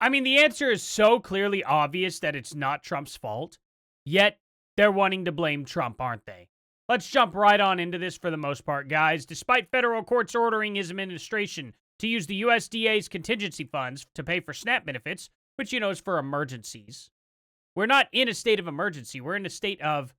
I mean, the answer is so clearly obvious that it's not Trump's fault, yet they're wanting to blame Trump, aren't they? Let's jump right on into this for the most part, guys. Despite federal courts ordering his administration to use the USDA's contingency funds to pay for SNAP benefits, which, is for emergencies, we're not in a state of emergency. We're in a state of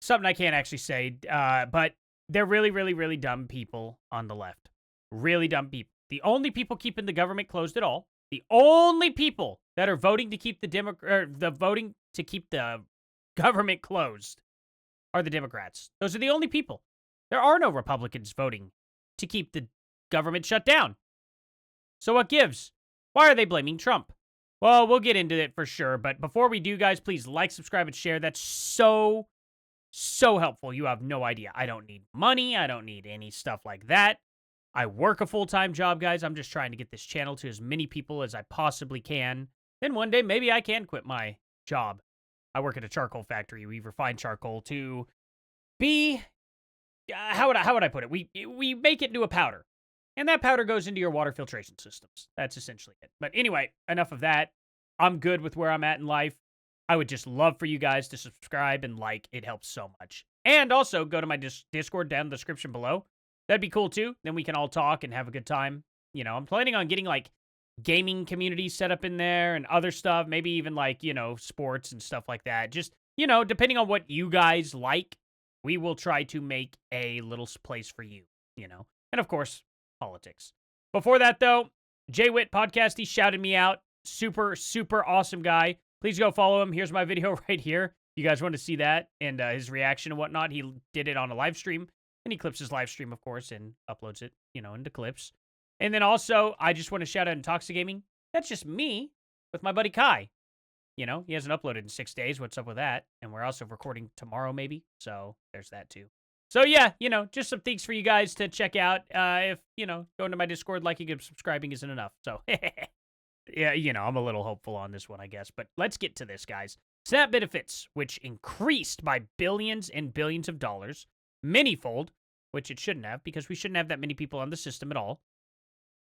something I can't actually say, but they're really, really, really dumb people on the left. Really dumb people. The only people keeping the government closed at all, the only people that are voting to keep the government closed are the Democrats. Those are the only people. There are no Republicans voting to keep the government shut down. So what gives? Why are they blaming Trump? Well, we'll get into it for sure, but before we do, guys, please like, subscribe, and share. That's so helpful. You have no idea. I don't need money. I don't need any stuff like that. I work a full-time job, guys. I'm just trying to get this channel to as many people as I possibly can. Then one day, maybe I can quit my job. I work at a charcoal factory. We refine charcoal to be, how would I put it? We make it into a powder. And that powder goes into your water filtration systems. That's essentially it. But anyway, enough of that. I'm good with where I'm at in life. I would just love for you guys to subscribe and like. It helps so much. And also, go to my Discord down in the description below. That'd be cool, too. Then we can all talk and have a good time. I'm planning on getting, gaming communities set up in there and other stuff. Maybe even, sports and stuff like that. Just, depending on what you guys like, we will try to make a little place for you, And, of course, politics. Before that, though, Jay Witt Podcast, he shouted me out. Super, super awesome guy. Please go follow him. Here's my video right here. You guys want to see that and his reaction and whatnot. He did it on a live stream. And he clips his live stream, of course, and uploads it, into clips. And then also, I just want to shout out Intoxigaming. That's just me with my buddy Kai. He hasn't uploaded in 6 days. What's up with that? And we're also recording tomorrow, maybe. So there's that, too. So, yeah, just some things for you guys to check out. If, going to my Discord, liking and subscribing isn't enough. So, yeah, I'm a little hopeful on this one, I guess. But let's get to this, guys. SNAP benefits, which increased by billions and billions of dollars. Manyfold, which it shouldn't have, because we shouldn't have that many people on the system at all,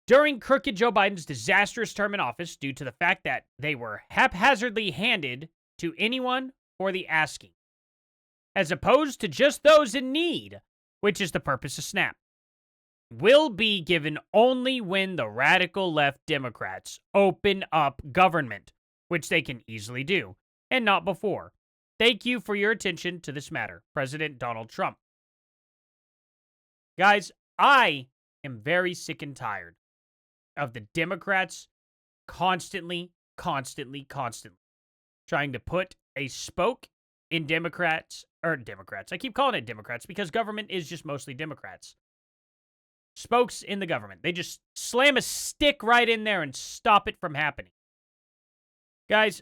during crooked Joe Biden's disastrous term in office due to the fact that they were haphazardly handed to anyone for the asking, as opposed to just those in need, which is the purpose of SNAP, will be given only when the radical left Democrats open up government, which they can easily do, and not before. Thank you for your attention to this matter, President Donald Trump. Guys, I am very sick and tired of the Democrats constantly trying to put a spoke in Democrats. I keep calling it Democrats because government is just mostly Democrats. Spokes in the government. They just slam a stick right in there and stop it from happening. Guys,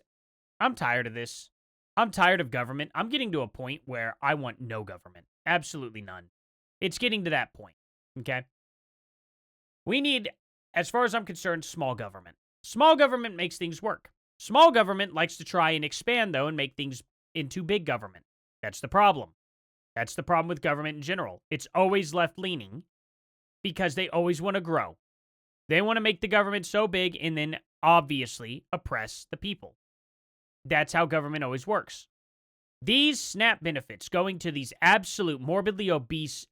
I'm tired of this. I'm tired of government. I'm getting to a point where I want no government. Absolutely none. It's getting to that point, okay? We need, as far as I'm concerned, small government. Small government makes things work. Small government likes to try and expand, though, and make things into big government. That's the problem. That's the problem with government in general. It's always left-leaning because they always want to grow. They want to make the government so big and then obviously oppress the people. That's how government always works. These SNAP benefits going to these absolute morbidly obese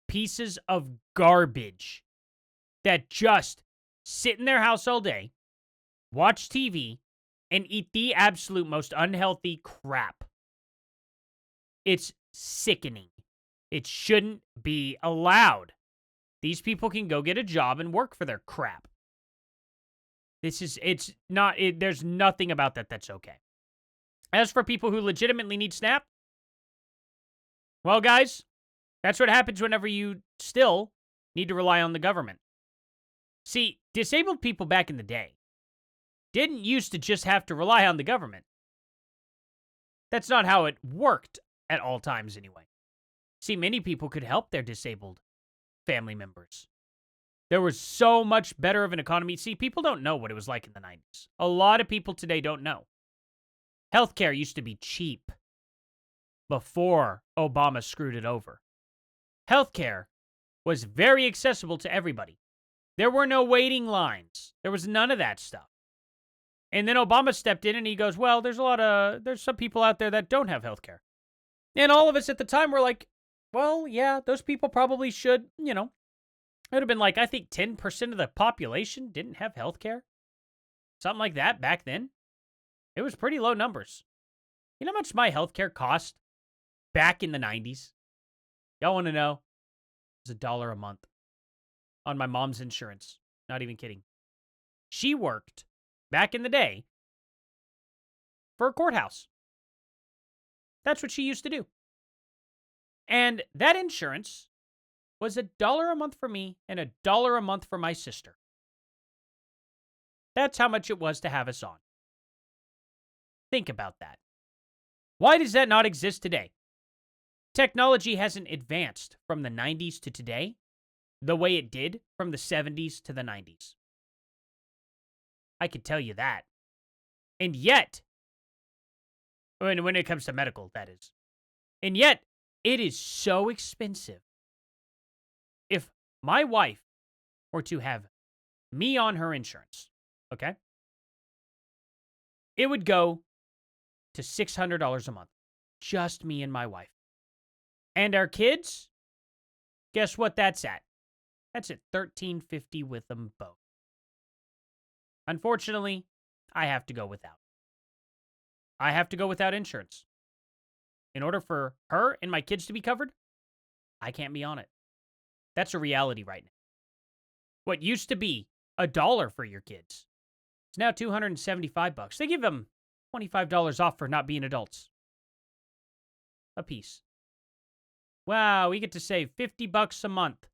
pieces of garbage that just sit in their house all day, watch TV, and eat the absolute most unhealthy crap. It's sickening. It shouldn't be allowed. These people can go get a job and work for their crap. There's nothing about that that's okay. As for people who legitimately need SNAP, well, guys, that's what happens whenever you still need to rely on the government. See, disabled people back in the day didn't used to just have to rely on the government. That's not how it worked at all times anyway. See, many people could help their disabled family members. There was so much better of an economy. See, people don't know what it was like in the 90s. A lot of people today don't know. Healthcare used to be cheap before Obama screwed it over. Healthcare was very accessible to everybody. There were no waiting lines. There was none of that stuff. And then Obama stepped in and he goes, well, there's some people out there that don't have health care. And all of us at the time were like, well, yeah, those people probably should, it would have been like, I think 10% of the population didn't have health care. Something like that back then. It was pretty low numbers. You know how much my health care cost back in the 90s? Y'all want to know? It was $1 a month on my mom's insurance. Not even kidding. She worked back in the day for a courthouse. That's what she used to do. And that insurance was $1 a month for me and $1 a month for my sister. That's how much it was to have us on. Think about that. Why does that not exist today? Technology hasn't advanced from the 90s to today the way it did from the 70s to the 90s. I could tell you that. And yet, when it comes to medical, that is. And yet, it is so expensive. If my wife were to have me on her insurance, okay, it would go to $600 a month. Just me and my wife. And our kids, guess what that's at? That's at $1,350 with them both. Unfortunately, I have to go without. I have to go without insurance. In order for her and my kids to be covered, I can't be on it. That's a reality right now. What used to be $1 for your kids, it's now $275. They give them $25 off for not being adults. A piece. Wow, we get to save $50 a month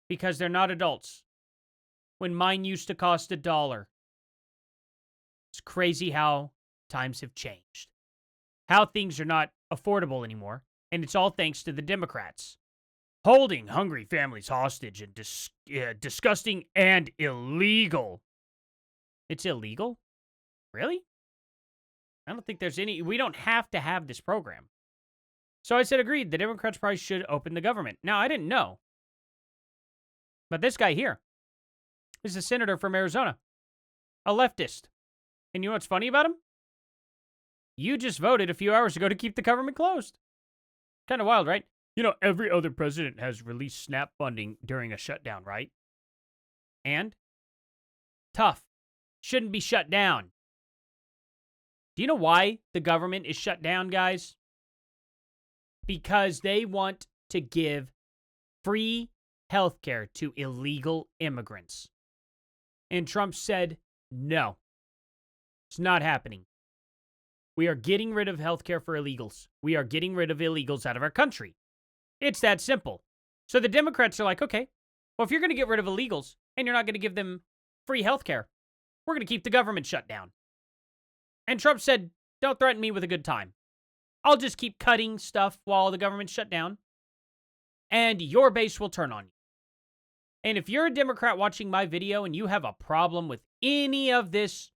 because they're not adults. When mine used to cost $1. It's crazy how times have changed. How things are not affordable anymore, and it's all thanks to the Democrats. Holding hungry families hostage and disgusting and illegal. It's illegal? Really? I don't think there's any... We don't have to have this program. So I said, agreed, the Democrats probably should open the government. Now, I didn't know. But this guy here is a senator from Arizona. A leftist. And you know what's funny about him? You just voted a few hours ago to keep the government closed. Kind of wild, right? You know, every other president has released SNAP funding during a shutdown, right? And? Tough. Shouldn't be shut down. Do you know why the government is shut down, guys? Because they want to give free healthcare to illegal immigrants. And Trump said, no, it's not happening. We are getting rid of healthcare for illegals. We are getting rid of illegals out of our country. It's that simple. So the Democrats are like, okay, well, if you're going to get rid of illegals and you're not going to give them free healthcare, we're going to keep the government shut down. And Trump said, don't threaten me with a good time. I'll just keep cutting stuff while the government's shut down, and your base will turn on you. And if you're a Democrat watching my video and you have a problem with any of this,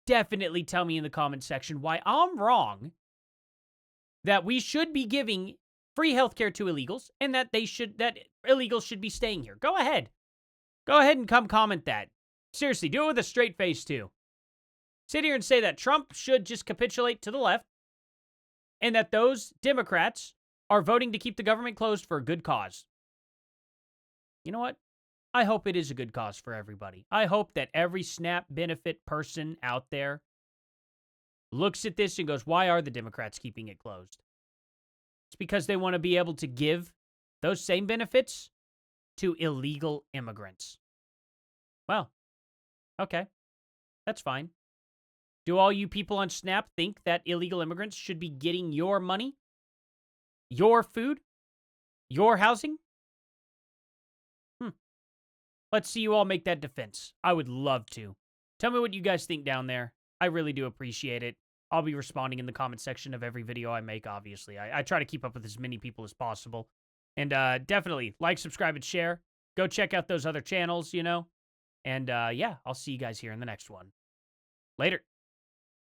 definitely tell me in the comment section why I'm wrong, that we should be giving free healthcare to illegals, and that illegals should be staying here. Go ahead. Go ahead and come comment that. Seriously, do it with a straight face, too. Sit here and say that Trump should just capitulate to the left, and that those Democrats are voting to keep the government closed for a good cause. You know what? I hope it is a good cause for everybody. I hope that every SNAP benefit person out there looks at this and goes, why are the Democrats keeping it closed? It's because they want to be able to give those same benefits to illegal immigrants. Well, okay. That's fine. Do all you people on SNAP think that illegal immigrants should be getting your money, your food, your housing? Let's see you all make that defense. I would love to. Tell me what you guys think down there. I really do appreciate it. I'll be responding in the comment section of every video I make, obviously. I try to keep up with as many people as possible. And definitely like, subscribe, and share. Go check out those other channels, And yeah, I'll see you guys here in the next one. Later.